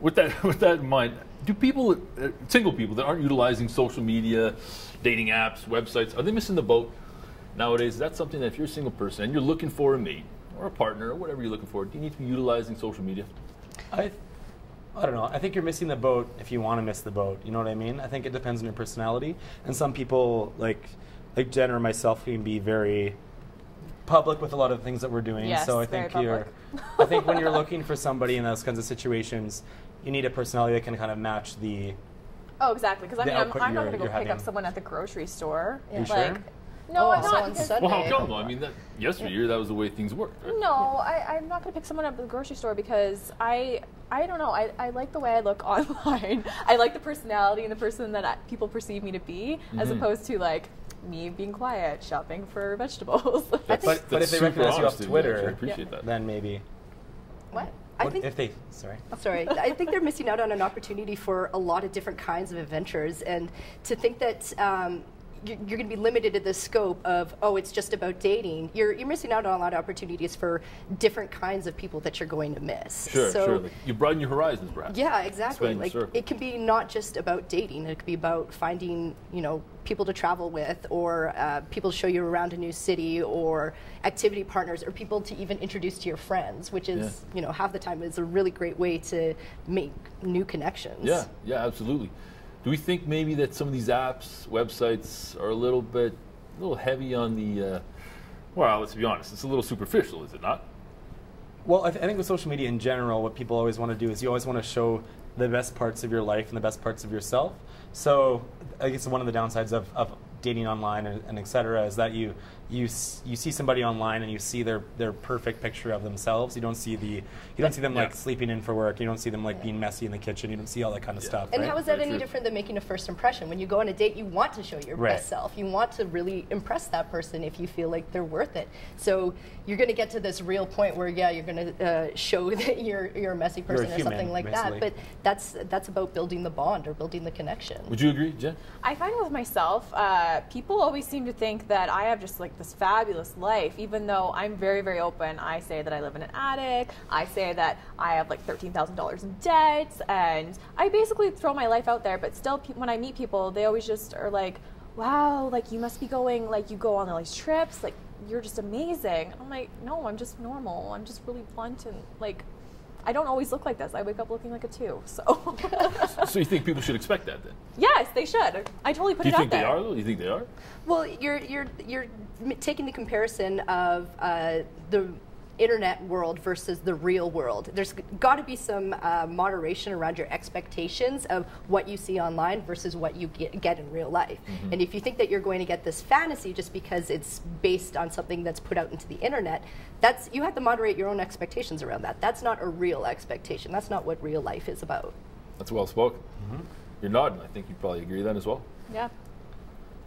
with that in mind, do people, single people that aren't utilizing social media, dating apps, websites, are they missing the boat nowadays? Is that something that if you're a single person and you're looking for a mate or a partner or whatever you're looking for, do you need to be utilizing social media? I don't know. I think you're missing the boat if you want to miss the boat. You know what I mean? I think it depends on your personality. And some people, like Jen or myself, can be very public with a lot of things that we're doing. Yes, so I very think public. I think when you're looking for somebody in those kinds of situations, you need a personality that can kind of match the. Oh, exactly. Because I mean, output I'm not going to you're go pick up having. someone at the grocery store. You Like, sure? no, I'm so not. on because- Sunday. Well, how come? I mean, yesterday that was the way things worked. Right? No, I'm not going to pick someone up at the grocery store because I don't know. I like the way I look online. I like the personality and the person that people perceive me to be, as opposed to like me being quiet, shopping for vegetables. But if they super recognize you off honest of Twitter, actually. I appreciate that. then maybe. What? I think If they, sorry. Sorry, I think they're missing out on an opportunity for a lot of different kinds of adventures, and to think that you're going to be limited to the scope of, oh, it's just about dating. You're missing out on a lot of opportunities for different kinds of people that you're going to miss. Sure, So, sure. Like, you broaden your horizons, perhaps. yeah, exactly. Expand your Like circle. it can be not just about dating. It could be about finding, people to travel with, or people to show you around a new city, or activity partners, or people to even introduce to your friends, which is, half the time is a really great way to make new connections. Yeah, absolutely. Do we think maybe that some of these apps, websites are a little heavy on the, well, let's be honest, it's a little superficial, is it not? Well, I think with social media in general, what people always want to do is you always want to show the best parts of your life and the best parts of yourself. So I guess one of the downsides of dating online and et cetera is that you see somebody online and you see their perfect picture of themselves. You don't see them like sleeping in for work. You don't see them like being messy in the kitchen. You don't see all that kind of stuff. And right? how is that Very any true. different than making a first impression? When you go on a date, you want to show your Right. best self. You want to really impress that person if you feel like they're worth it. So you're going to get to this real point where, you're going to show that you're a messy person or human, something like basically. that. But that's about building the bond or building the connection. Would you agree, Jen? I find with myself, people always seem to think that I have just like this fabulous life, even though I'm very, very open. I say that I live in an attic. I say that I have like $13,000 in debt, and I basically throw my life out there. But still, when I meet people, they always just are like, "Wow, like you must be going, like you go on all these trips, like you're just amazing." I'm like, "No, I'm just normal. I'm just really blunt and like." I don't always look like this. I wake up looking like a 2. So. So you think people should expect that then? Yes, they should. I totally put Do you it think out there. they are though? Do you think they are? Well, you're taking the comparison of the internet world versus the real world. There's got to be some moderation around your expectations of what you see online versus what you get in real life. Mm-hmm. And if you think that you're going to get this fantasy just because it's based on something that's put out into the internet, you have to moderate your own expectations around that. That's not a real expectation. That's not what real life is about. That's well spoken. You're nodding. I think you probably agree with that as well. Yeah.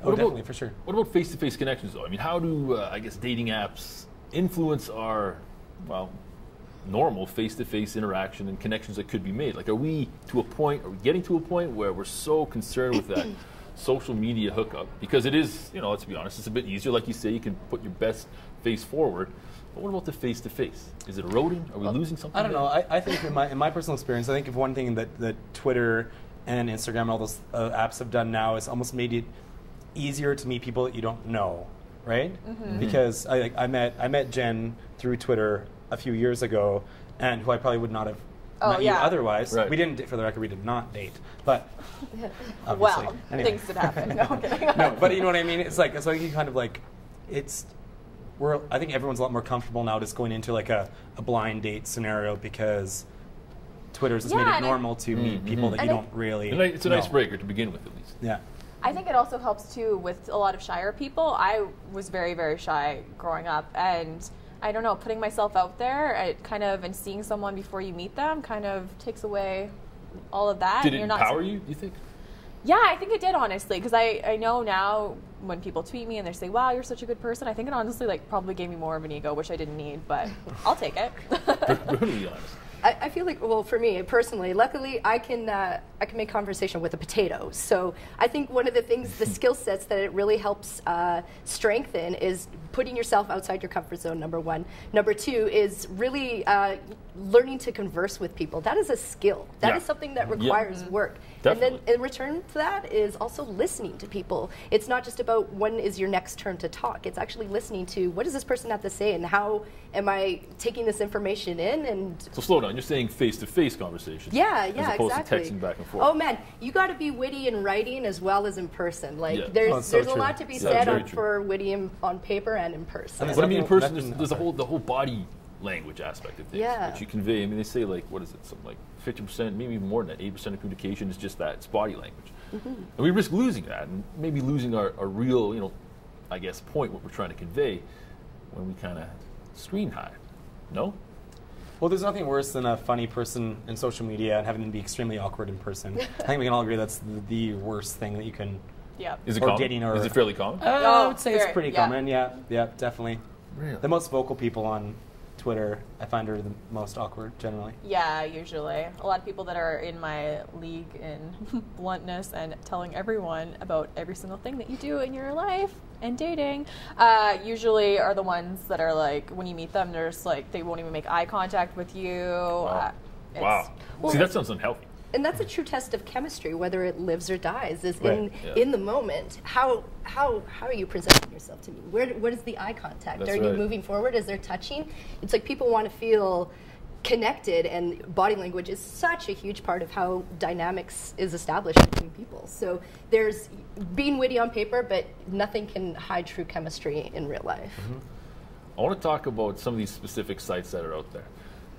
Oh, What about- definitely, for sure. What about face-to-face connections, though? I mean, how do, I guess, dating apps influence our, normal face-to-face interaction and connections that could be made? Like, are we getting to a point where we're so concerned with that social media hookup? Because it is, let's be honest, it's a bit easier. Like you say, you can put your best face forward. But what about the face-to-face? Is it eroding? Are we losing something? I don't know. there? I think in my personal experience, I think if one thing that Twitter and Instagram and all those apps have done now is almost made it easier to meet people that you don't know, right? Because I met Jen through Twitter a few years ago, and who I probably would not have met you otherwise. Right. We didn't, for the record, we did not date, but obviously. Well, Anyway. things did happen. No, I'm kidding. No, but you know what I mean? It's like you kind of like, I think everyone's a lot more comfortable now just going into like a blind date scenario because Twitter's just made it and normal to meet people that you don't really It's an know. icebreaker to begin with, at least. Yeah. I think it also helps too with a lot of shyer people. I was very, very shy growing up, and I don't know, putting myself out there, and seeing someone before you meet them kind of takes away all of that. Did and it you're empower you, do you think? Yeah, I think it did, honestly, because I know now when people tweet me and they say, "Wow, you're such a good person," I think it honestly probably gave me more of an ego, which I didn't need, but I'll take it. Brutally honest. I feel like, well, for me personally, luckily I can make conversation with a potato. So I think one of the things, the skill sets that it really helps strengthen is putting yourself outside your comfort zone, number one. Number two is really learning to converse with people. That is a skill. That is something that requires work. Definitely. And then in return to that is also listening to people. It's not just about when is your next turn to talk. It's actually listening to what does this person have to say and how am I taking this information in. And so slow down. You're saying face-to-face conversations. Yeah, as opposed exactly. to texting back and forth. Oh man, you got to be witty in writing as well as in person. Like there's a lot to be said for witty on paper and in person. But I mean, in person, there's the whole body language aspect of things that you convey. I mean, they say like, what is it? Something like 50%, maybe even more than that. 80% of communication is just that. It's body language, and we risk losing that, and maybe losing our real, I guess, point what we're trying to convey when we kind of screen hide. No. Well, there's nothing worse than a funny person in social media and having them be extremely awkward in person. I think we can all agree that's the worst thing that you can. Yeah. Is it common? Dating or is it fairly common? I would say it's pretty common. Yeah, definitely. Really? The most vocal people on Twitter, I find, are the most awkward generally. Yeah, usually. A lot of people that are in my league in bluntness and telling everyone about every single thing that you do in your life and dating, usually are the ones that are like, when you meet them, they're just like, they won't even make eye contact with you. Wow. See, that sounds unhealthy. And that's a true test of chemistry, whether it lives or dies, is in the moment. How are you presenting yourself to me? What is the eye contact? Are you moving forward? Is there touching? It's like people want to feel connected, and body language is such a huge part of how dynamics is established between people. So there's being witty on paper, but nothing can hide true chemistry in real life. I want to talk about some of these specific sites that are out there.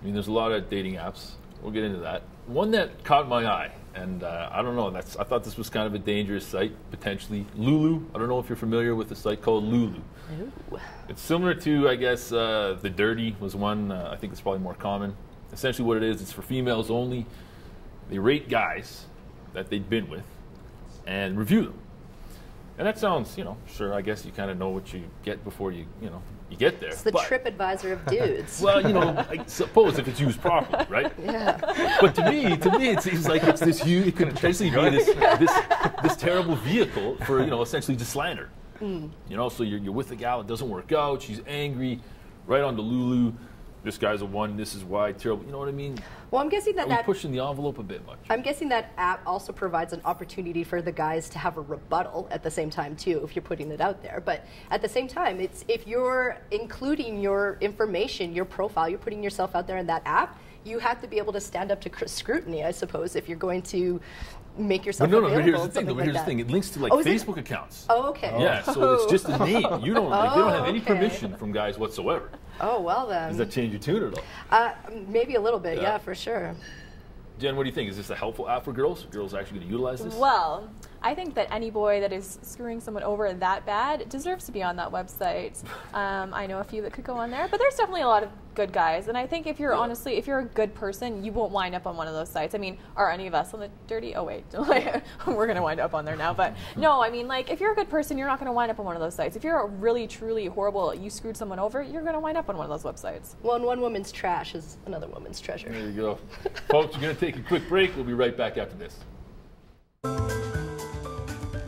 I mean, there's a lot of dating apps. We'll get into that. One that caught my eye, and I don't know, I thought this was kind of a dangerous site, potentially. Lulu. I don't know if you're familiar with a site called Lulu. Ooh. It's similar to, I guess, The Dirty was one. I think it's probably more common. Essentially what it is, it's for females only. They rate guys that they've been with and review them. And that sounds, sure, I guess you kind of know what you get before you get there. It's the TripAdvisor of dudes. Well, I suppose if it's used properly, right? Yeah. But to me, it seems like it's this huge. It could potentially be this terrible vehicle for essentially just slander. So you're with a gal, it doesn't work out. She's angry, right on to Lulu. This guy's a one. This is why terrible. You know what I mean? Well, I'm guessing Are we pushing the envelope a bit much? I'm guessing that app also provides an opportunity for the guys to have a rebuttal at the same time too, if you're putting it out there. But at the same time, it's if you're including your information, your profile, you're putting yourself out there in that app, you have to be able to stand up to scrutiny, I suppose, if you're going to make yourself available. But here's the thing. Here's the thing. It links to Facebook accounts. Oh, okay. Yeah, so it's just a name. You don't. They don't have any permission from guys whatsoever. Oh, well then. Does that change your tune at all? Maybe a little bit. Yeah, for sure. Jen, what do you think? Is this a helpful app for girls? Are girls actually going to utilize this? Well, I think that any boy that is screwing someone over that bad deserves to be on that website. I know a few that could go on there, but there's definitely a lot of good guys. And I think if you're honestly, if you're a good person, you won't wind up on one of those sites. I mean, are any of us on the dirty? Oh, wait. We're going to wind up on there now. But no, I mean, like, if you're a good person, you're not going to wind up on one of those sites. If you're a really, truly horrible, you screwed someone over, you're going to wind up on one of those websites. Well, and one woman's trash is another woman's treasure. There you go. Folks, we're going to take a quick break. We'll be right back after this.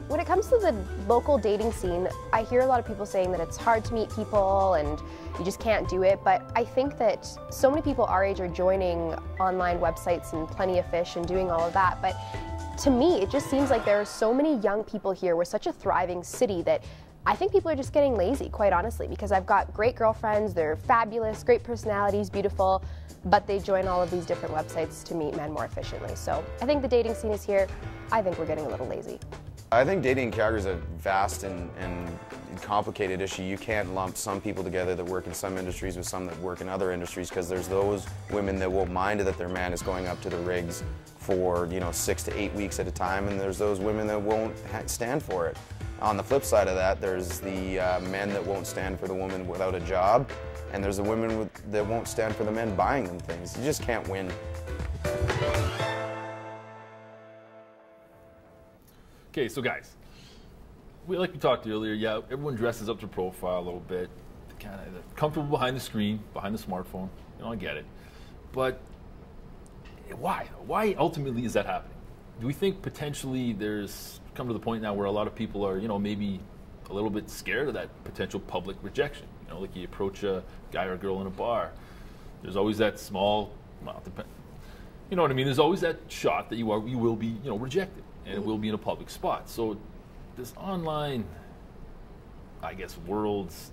When it comes to the local dating scene, I hear a lot of people saying that it's hard to meet people and you just can't do it, but I think that so many people our age are joining online websites and Plenty of Fish and doing all of that, but to me it just seems like there are so many young people here. We're such a thriving city that I think people are just getting lazy, quite honestly, because I've got great girlfriends, they're fabulous, great personalities, beautiful, but they join all of these different websites to meet men more efficiently. So I think the dating scene is here. I think we're getting a little lazy. I think dating in Calgary is a vast and complicated issue. You can't lump some people together that work in some industries with some that work in other industries, because there's those women that won't mind that their man is going up to the rigs for 6 to 8 weeks at a time, and there's those women that won't stand for it. On the flip side of that, there's the men that won't stand for the woman without a job, and there's the women that won't stand for the men buying them things. You just can't win. Okay, so guys, like we talked earlier, yeah, everyone dresses up their profile a little bit, kind of comfortable behind the screen, behind the smartphone. I get it. But Why? Why ultimately is that happening? Do we think potentially there's come to the point now where a lot of people are, maybe a little bit scared of that potential public rejection? Like you approach a guy or a girl in a bar, there's always that small, you know what I mean? There's always that shot that you will be, rejected, and it will be in a public spot. So this online, I guess, worlds,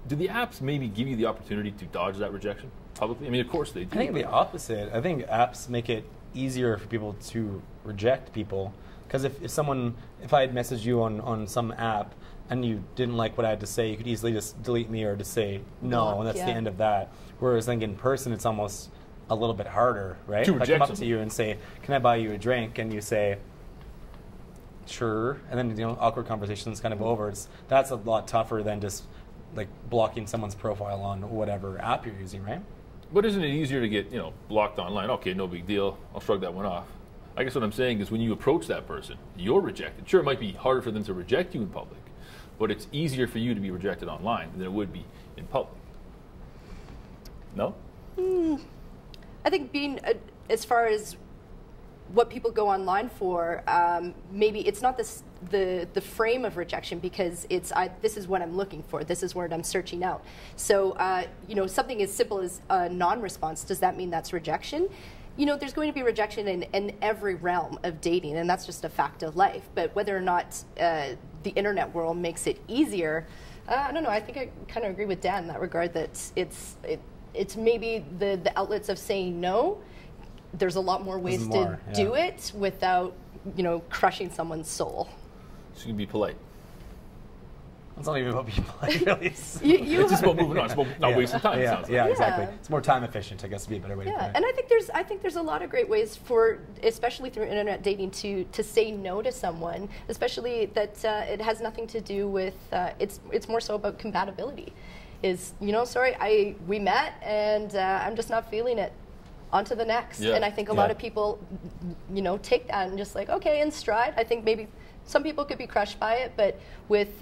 do the apps maybe give you the opportunity to dodge that rejection publicly? I mean, of course they do. I think the opposite. I think apps make it easier for people to reject people. Because if I had messaged you on some app and you didn't like what I had to say, you could easily just delete me or just say no, and that's the end of that. Whereas I think in person, it's almost a little bit harder, right? To if I reject come up to you and say, "Can I buy you a drink?" and you say, "Sure," and then awkward conversation's kind of over. That's a lot tougher than just like blocking someone's profile on whatever app you're using, right? But isn't it easier to get blocked online? Okay, no big deal. I'll shrug that one off. I guess what I'm saying is when you approach that person, you're rejected. Sure, it might be harder for them to reject you in public, but it's easier for you to be rejected online than it would be in public. No? I think as far as what people go online for, maybe it's not the frame of rejection, because this is what I'm looking for, this is what I'm searching out. So something as simple as a non-response, does that mean that's rejection? There's going to be rejection in every realm of dating, and that's just a fact of life. But whether or not the internet world makes it easier, I don't know. I think I kind of agree with Dan in that regard, that it's maybe the outlets of saying no. There's a lot more ways to do it without, crushing someone's soul. So you can be polite. It's not even about being polite, really. It's just about moving on. It's about not wasting time. Yeah, exactly. It's more time efficient, I guess, would be a better way to put it. And I think there's a lot of great ways especially through internet dating, to say no to someone, especially that it has nothing to do with. It's more so about compatibility. Sorry, we met and I'm just not feeling it. On to the next. Yeah. And I think a lot of people, take that and just like, okay, in stride. I think maybe some people could be crushed by it, but with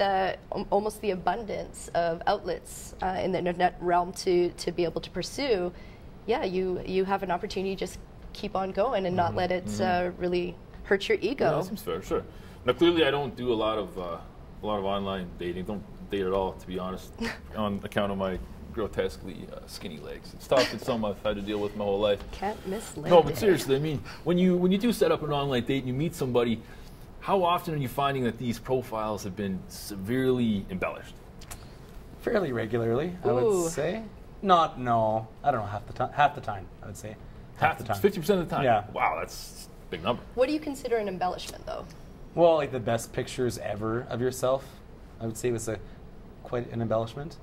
almost the abundance of outlets in the internet realm to be able to pursue, you have an opportunity to just keep on going and not let it really hurt your ego. Yeah, that seems fair, sure. Now, clearly, I don't do a lot of online dating. Don't date at all, to be honest, on account of my grotesquely skinny legs. It's tough. It's something I've had to deal with my whole life. Can't miss legs. No, but seriously, I mean, when you do set up an online date and you meet somebody, how often are you finding that these profiles have been severely embellished? Fairly regularly, I would say. I don't know, half the time, I would say. Half the time. 50% of the time? Yeah. Wow, that's a big number. What do you consider an embellishment, though? Well, like the best pictures ever of yourself, I would say was quite an embellishment.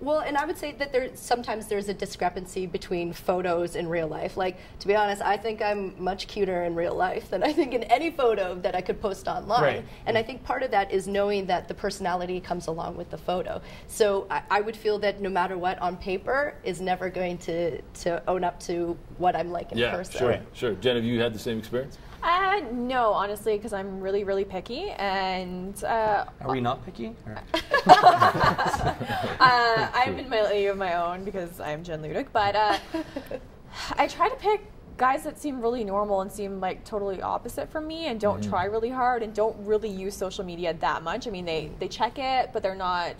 Well, and I would say that sometimes there's a discrepancy between photos and real life. Like, to be honest, I think I'm much cuter in real life than I think in any photo that I could post online. Right. And I think part of that is knowing that the personality comes along with the photo. So I would feel that no matter what, on paper is never going to own up to what I'm like in person. Yeah, sure. Jen, have you had the same experience? No, honestly, because I'm really, really picky, and are we not picky? I'm in my league of my own because I'm Jen Ludick, but I try to pick guys that seem really normal and seem like totally opposite from me, and don't try really hard and don't really use social media that much. I mean, they check it, but they're not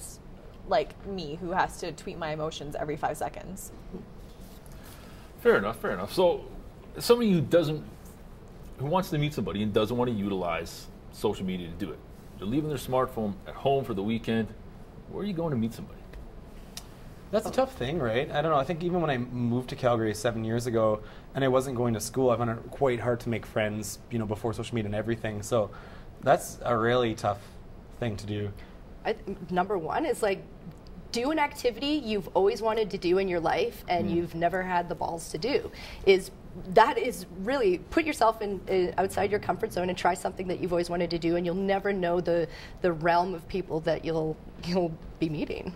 like me, who has to tweet my emotions every 5 seconds. Fair enough. So somebody who wants to meet somebody and doesn't want to utilize social media to do it. They're leaving their smartphone at home for the weekend. Where are you going to meet somebody? That's a tough thing, right? I don't know. I think even when I moved to Calgary 7 years ago and I wasn't going to school, I found it quite hard to make friends, before social media and everything. So that's a really tough thing to do. Number one is do an activity you've always wanted to do in your life and you've never had the balls to do. That is really put yourself outside your comfort zone and try something that you've always wanted to do, and you'll never know the realm of people that you'll be meeting.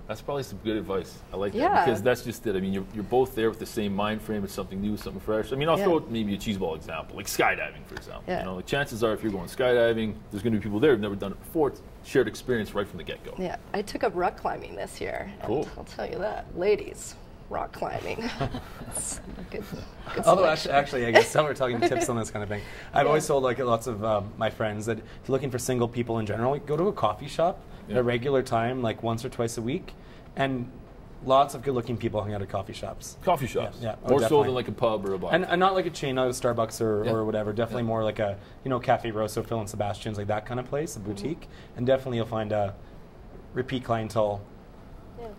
That's probably some good advice. I like that, because that's just it. I mean, you're both there with the same mind frame. It's something new, something fresh. I mean, I'll throw maybe a cheeseball example, like skydiving, for example. Yeah. Chances are if you're going skydiving, there's going to be people there who've never done it before. It's shared experience right from the get-go. Yeah, I took up rock climbing this year. Cool. I'll tell you that. Ladies. rock climbing. It's a good Although selection. actually, I guess we're talking tips on this kind of thing. I've always told like lots of my friends that if you're looking for single people in general, go to a coffee shop at a regular time, like once or twice a week, and lots of good-looking people hang out at coffee shops. Coffee shops. Yeah, More so than like a pub or a bar. And not like a chain, not a Starbucks or whatever. Definitely more like a Cafe Rosso, Phil and Sebastian's, like that kind of place, a boutique. And definitely you'll find a repeat clientele.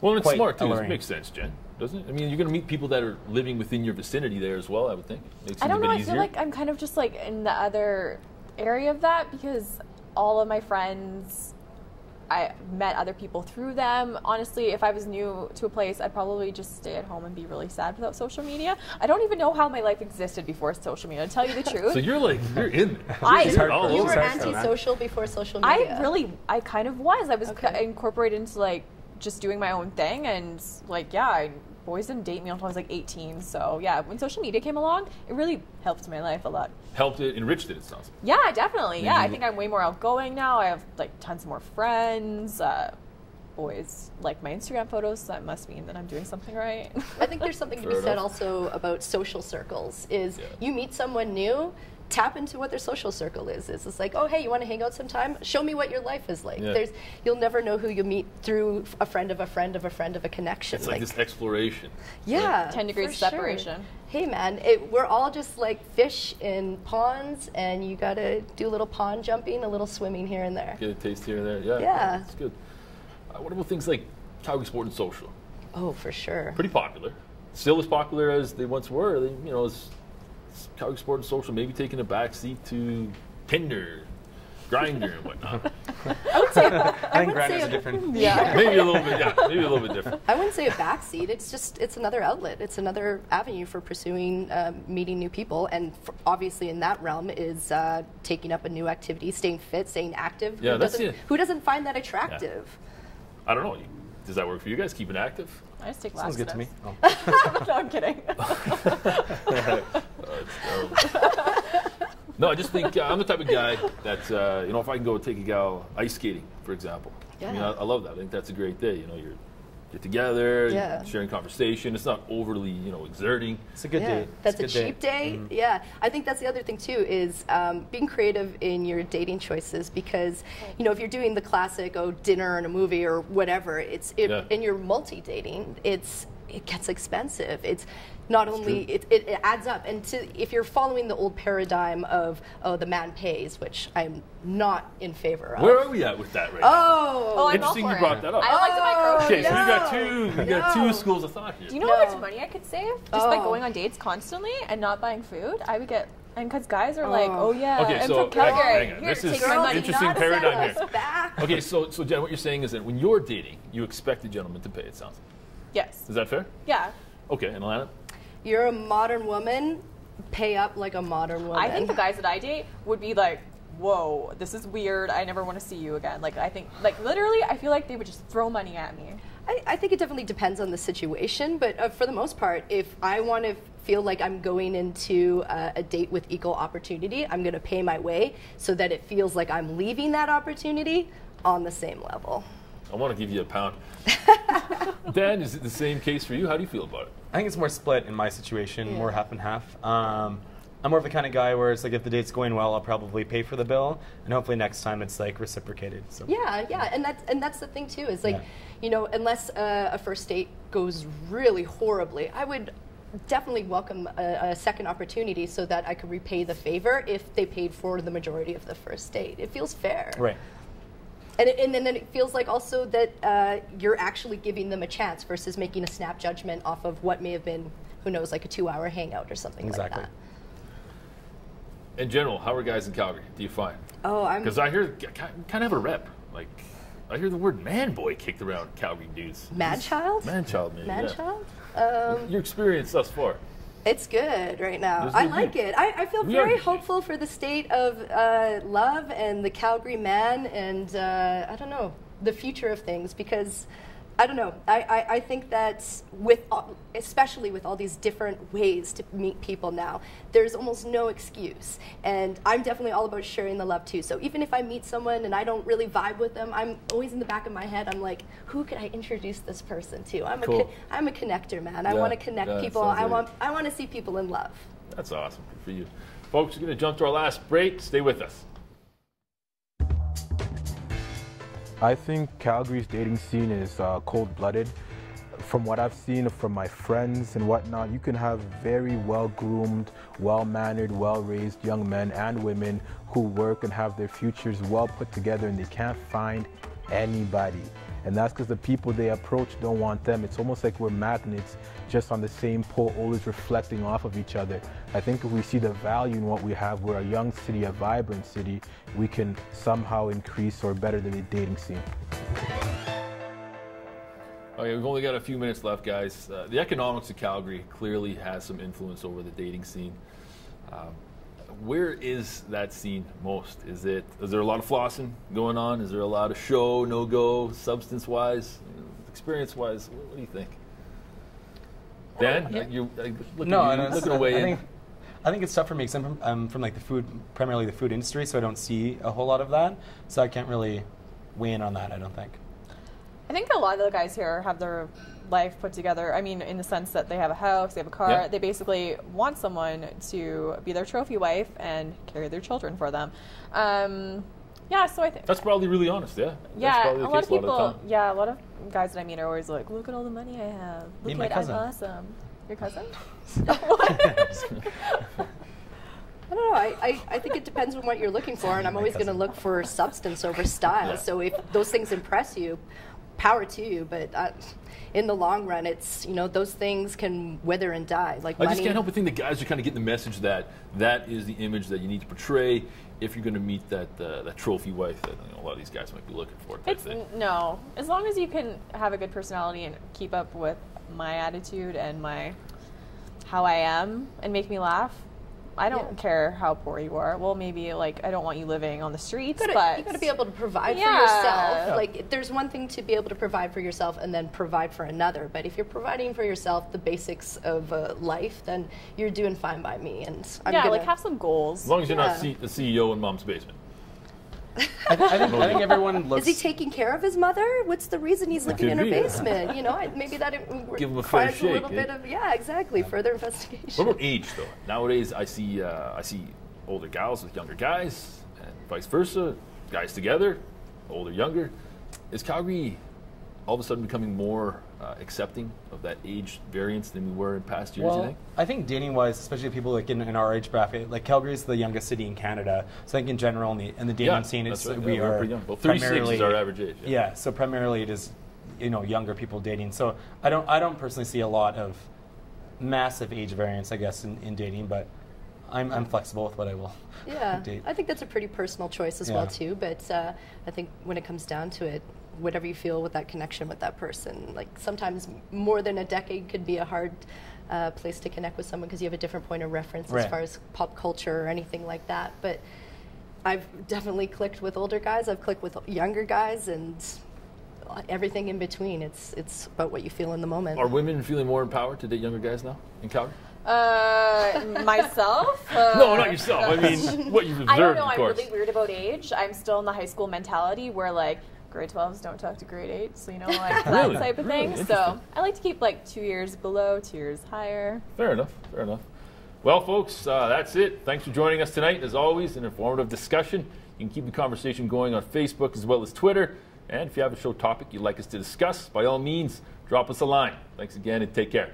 Well, it's quite smart too. It alluring. makes sense, Jen, doesn't it? I mean, you're going to meet people that are living within your vicinity there as well, I would think. Makes I it don't a know. bit I easier. feel like I'm kind of just like in the other area of that because all of my friends, I met other people through them. Honestly, if I was new to a place, I'd probably just stay at home and be really sad without social media. I don't even know how my life existed before social media, to tell you the truth. So you're in there. You were antisocial before social media. I kind of was. I was incorporated into like just doing my own thing, and like boys didn't date me until I was like 18. So yeah, when social media came along, it really helped my life a lot. Helped it, enriched it sounds like. Yeah, definitely. Yeah, I think I'm way more outgoing now. I have like tons more friends. Boys like my Instagram photos, so that must mean that I'm doing something right. I think there's something to be said also about social circles. You meet someone new, tap into what their social circle is. It's like, oh, hey, you want to hang out sometime? Show me what your life is like. Yeah. You'll never know who you meet through a friend of a friend of a friend of a connection. It's like this exploration. Yeah. 10 degrees of separation. Sure. Hey, man, we're all just like fish in ponds, and you got to do a little pond jumping, a little swimming here and there. Get a taste here and there. Yeah. Yeah. That's good. What about things like Calgary Sport and Social? Oh, for sure. Pretty popular. Still as popular as they once were. Calgary Sport and Social maybe taking a backseat to Tinder, Grindr, and whatnot. I think Grindr's a different. Yeah. Maybe a little bit. Yeah, maybe a little bit different. I wouldn't say a backseat. It's another outlet. It's another avenue for pursuing meeting new people, and obviously in that realm is taking up a new activity, staying fit, staying active. Yeah, Who doesn't find that attractive? Yeah. I don't know. Does that work for you guys? Keeping active? I just take Sounds good to me. Oh. No, I'm kidding. No, I just think I'm the type of guy that if I can go take a gal ice skating, for example. Yeah. I mean, I love that. I think that's a great day. You're together, Yeah. sharing conversation. It's not overly, exerting. It's a good date. That's a It's good cheap date. Yeah, I think that's the other thing too is being creative in your dating choices because if you're doing the classic dinner and a movie or whatever, and you're multi-dating, it gets expensive. It's not only it adds up, and if you're following the old paradigm of the man pays, which I'm not in favor of. Where are we at with that right now? I'm interesting all you for brought it. that up. I like to micro. Okay, so we got two schools of thought here. Do you know how much money I could save just by going on dates constantly and not buying food? I would get, and because guys are like, oh yeah, Okay, I'm so from Calgary. hang on. Here, This take is my money. interesting Not paradigm send us back. Okay, so Jen, what you're saying is that when you're dating, you expect the gentleman to pay. It sounds like. Yes. Is that fair? Yeah. Okay, and Alana? You're a modern woman. Pay up like a modern woman. I think the guys that I date would be like, whoa, this is weird. I never want to see you again. Like, I think, literally, I feel like they would just throw money at me. I think it definitely depends on the situation, but for the most part, if I want to feel like I'm going into a date with equal opportunity, I'm going to pay my way so that it feels like I'm leaving that opportunity on the same level. I want to give you a pound. Dan, is it the same case for you? How do you feel about it? I think it's more split in my situation, more half and half. I'm more of the kind of guy where it's like if the date's going well, I'll probably pay for the bill, and hopefully next time it's like reciprocated. So. Yeah, and that's the thing too. Is like, unless a first date goes really horribly, I would definitely welcome a second opportunity so that I could repay the favor if they paid for the majority of the first date. It feels fair. Right. And then it feels like also that you're actually giving them a chance versus making a snap judgment off of what may have been, who knows, like a 2-hour hangout or something like that. In general, how are guys in Calgary, do you find? Because I hear, kind of have a rep. Like, I hear the word man boy kicked around Calgary dudes. Man-child? Man-child, maybe. Man-child? Your experience thus far? It's good right now. It's I good. like it. I feel very hopeful for the state of love and the Calgary man and, I don't know, the future of things because I don't know. I think that especially with all these different ways to meet people now, there's almost no excuse. And I'm definitely all about sharing the love too. So even if I meet someone and I don't really vibe with them, I'm always in the back of my head, I'm like, who could I introduce this person to? I'm a connector, man. I want to connect people. I want to see people in love. That's awesome. Good for you. Folks, we're going to jump to our last break. Stay with us. I think Calgary's dating scene is cold-blooded. From what I've seen from my friends and whatnot, you can have very well-groomed, well-mannered, well-raised young men and women who work and have their futures well put together, and they can't find anybody. And that's because the people they approach don't want them. It's almost like we're magnets just on the same pole, always reflecting off of each other. I think if we see the value in what we have, we're a young city, a vibrant city, we can somehow increase or better the dating scene. Okay, we've only got a few minutes left, guys. The economics of Calgary clearly has some influence over the dating scene. Where is that scene most? Is there a lot of flossing going on? Is there a lot of show, no-go, substance-wise, experience-wise? What do you think? Dan, you're looking away. I think it's tough for me because I'm from like primarily the food industry, so I don't see a whole lot of that. So I can't really weigh in on that, I don't think. I think a lot of the guys here have their life put together. I mean, in the sense that they have a house, they have a car. Yeah. They basically want someone to be their trophy wife and carry their children for them. Yeah, so I think that's probably really honest. Yeah. Yeah, a lot of people. Yeah, a lot of guys that I meet are always like, "Look at all the money I have. Look at I'm awesome." Your cousin? What? I don't know. I think it depends on what you're looking for, and I'm always going to look for substance over style. Yeah. So if those things impress you, power to you. But in the long run, it's, you know, those things can wither and die. Like I just can't help but think the guys are kind of getting the message that that is the image that you need to portray if you're going to meet that trophy wife that a lot of these guys might be looking for. No, as long as you can have a good personality and keep up with my attitude and how I am and make me laugh. I don't care how poor you are. Well, maybe like I don't want you living on the streets, but you got to be able to provide for yourself. Yeah. Like there's one thing to be able to provide for yourself and then provide for another. But if you're providing for yourself the basics of life, then you're doing fine by me. And I'm gonna like have some goals. As long as you're not the CEO in mom's basement. I think everyone looks. Is he taking care of his mother? What's the reason he's living in her basement? You know, maybe that give him a fair shake. A little bit of exactly. Further investigation. What about age though? Nowadays, I see older gals with younger guys, and vice versa. Guys together, older, younger. Is Calgary all of a sudden becoming more accepting of that age variance than we were in past years, you think? I think dating-wise, especially people like in our age bracket, like Calgary is the youngest city in Canada. So I think in general in the dating scene, it's we are pretty young. Well, 36 is our average age. Yeah, so primarily it is, younger people dating. So I don't personally see a lot of massive age variance, I guess, in dating, but I'm flexible with what I will date. I think that's a pretty personal choice as well too. But I think when it comes down to it, whatever you feel with that connection with that person, like sometimes more than a decade could be a hard place to connect with someone because you have a different point of reference as far as pop culture or anything like that. But I've definitely clicked with older guys. I've clicked with younger guys, and everything in between. It's about what you feel in the moment. Are women feeling more empowered to date younger guys now in Calgary? Myself? No, not yourself. I mean, what you've observed, I don't know. of I'm course. really weird about age. I'm still in the high school mentality where, like, grade 12s don't talk to grade 8s, so, like that type of thing. So I like to keep, like, 2 years below, 2 years higher. Fair enough. Well, folks, that's it. Thanks for joining us tonight. As always, an informative discussion. You can keep the conversation going on Facebook as well as Twitter. And if you have a show topic you'd like us to discuss, by all means, drop us a line. Thanks again, and take care.